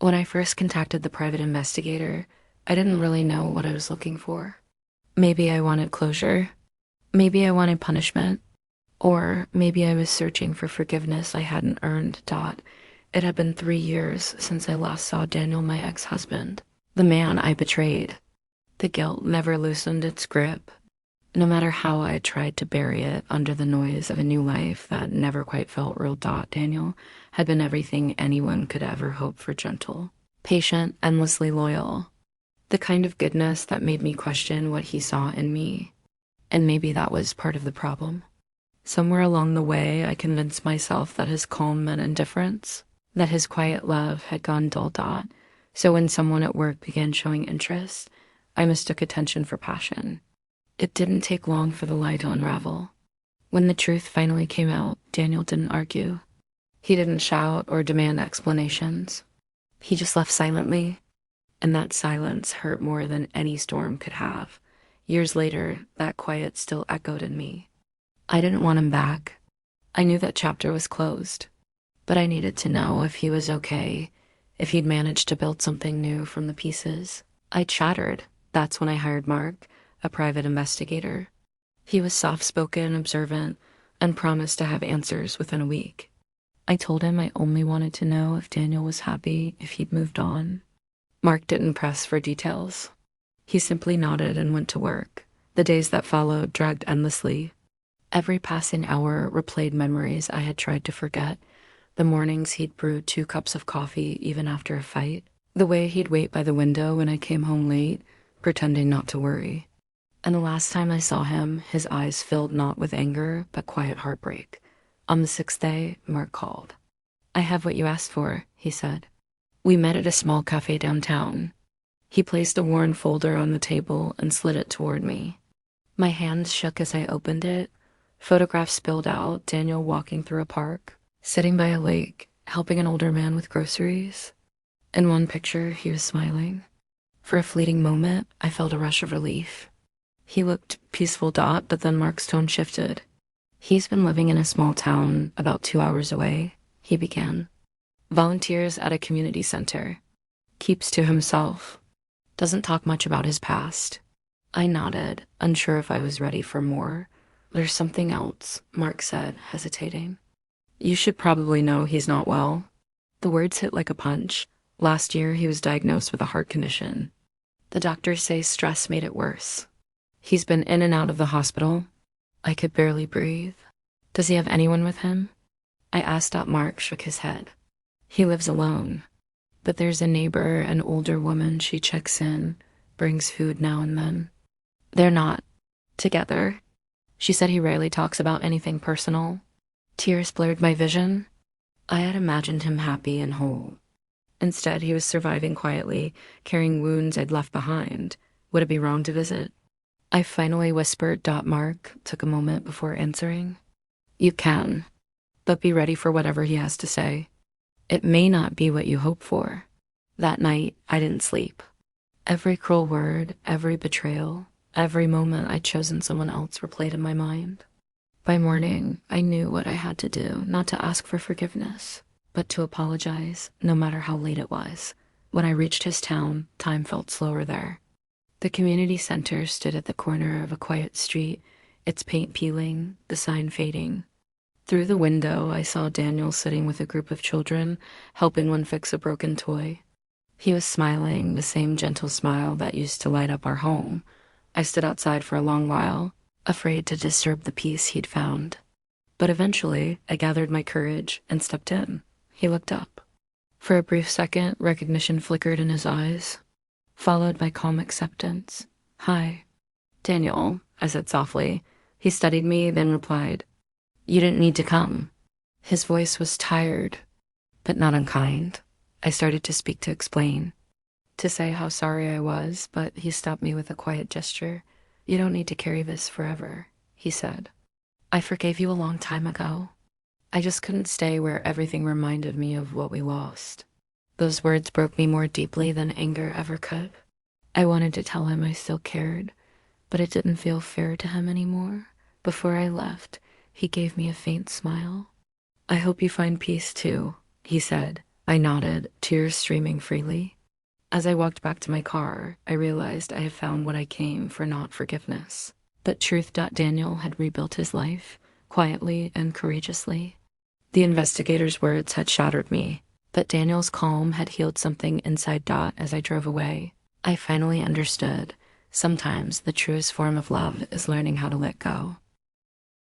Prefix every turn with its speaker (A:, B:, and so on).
A: When I first contacted the private investigator, I didn't really know what I was looking for. Maybe I wanted closure. Maybe I wanted punishment. Or maybe I was searching for forgiveness I hadn't earned. It had been 3 years since I last saw Daniel, my ex-husband, the man I betrayed. The guilt never loosened its grip. No matter how I tried to bury it under the noise of a new life that never quite felt real. Daniel had been everything anyone could ever hope for: gentle, patient, endlessly loyal. The kind of goodness that made me question what he saw in me. And maybe that was part of the problem. Somewhere along the way, I convinced myself that his calm meant indifference, that his quiet love had gone dull. So when someone at work began showing interest, I mistook attention for passion. It didn't take long for the lie to unravel. When the truth finally came out, Daniel didn't argue. He didn't shout or demand explanations. He just left silently, and that silence hurt more than any storm could have. Years later, that quiet still echoed in me. I didn't want him back. I knew that chapter was closed, but I needed to know if he was okay, if he'd managed to build something new from the pieces. I chattered. That's when I hired Mark, a private investigator. He was soft-spoken, observant, and promised to have answers within a week. I told him I only wanted to know if Daniel was happy, if he'd moved on. Mark didn't press for details. He simply nodded and went to work. The days that followed dragged endlessly. Every passing hour replayed memories I had tried to forget. The mornings he'd brewed 2 cups of coffee even after a fight. The way he'd wait by the window when I came home late, pretending not to worry. And the last time I saw him, his eyes filled not with anger, but quiet heartbreak. On the 6th day, Mark called. "I have what you asked for," he said. We met at a small cafe downtown. He placed a worn folder on the table and slid it toward me. My hands shook as I opened it. Photographs spilled out: Daniel walking through a park, sitting by a lake, helping an older man with groceries. In one picture, he was smiling. For a fleeting moment, I felt a rush of relief. He looked peaceful. But then Mark's tone shifted. "He's been living in a small town about 2 hours away," he began. "Volunteers at a community center. Keeps to himself. Doesn't talk much about his past." I nodded, unsure if I was ready for more. "There's something else," Mark said, hesitating. "You should probably know he's not well." The words hit like a punch. Last year, he was diagnosed with a heart condition. The doctors say stress made it worse. He's been in and out of the hospital. I could barely breathe. "Does he have anyone with him?" I asked. Mark shook his head. "He lives alone. But there's a neighbor, an older woman. She checks in, brings food now and then. They're not together." She said he rarely talks about anything personal. Tears blurred my vision. I had imagined him happy and whole. Instead, he was surviving quietly, carrying wounds I'd left behind. Would it be wrong to visit? I finally whispered. Mark took a moment before answering. "You can, but be ready for whatever he has to say. It may not be what you hope for." That night, I didn't sleep. Every cruel word, every betrayal, every moment I'd chosen someone else replayed in my mind. By morning, I knew what I had to do: not to ask for forgiveness, but to apologize, no matter how late it was. When I reached his town, time felt slower there. The community center stood at the corner of a quiet street, its paint peeling, the sign fading. Through the window, I saw Daniel sitting with a group of children, helping one fix a broken toy. He was smiling, the same gentle smile that used to light up our home. I stood outside for a long while, afraid to disturb the peace he'd found. But eventually, I gathered my courage and stepped in. He looked up. For a brief second, recognition flickered in his eyes, followed by calm acceptance. "Hi." "Daniel," I said softly. He studied me, then replied, "You didn't need to come." His voice was tired, but not unkind. I started to speak, to explain, to say how sorry I was, but he stopped me with a quiet gesture. "You don't need to carry this forever," he said. "I forgave you a long time ago. I just couldn't stay where everything reminded me of what we lost." Those words broke me more deeply than anger ever could. I wanted to tell him I still cared, but it didn't feel fair to him anymore. Before I left, he gave me a faint smile. "I hope you find peace too," he said, I nodded, tears streaming freely. As I walked back to my car, I realized I had found what I came for, not forgiveness. But Truth. Daniel had rebuilt his life, quietly and courageously. The investigator's words had shattered me, but Daniel's calm had healed something inside. As I drove away, I finally understood. Sometimes the truest form of love is learning how to let go.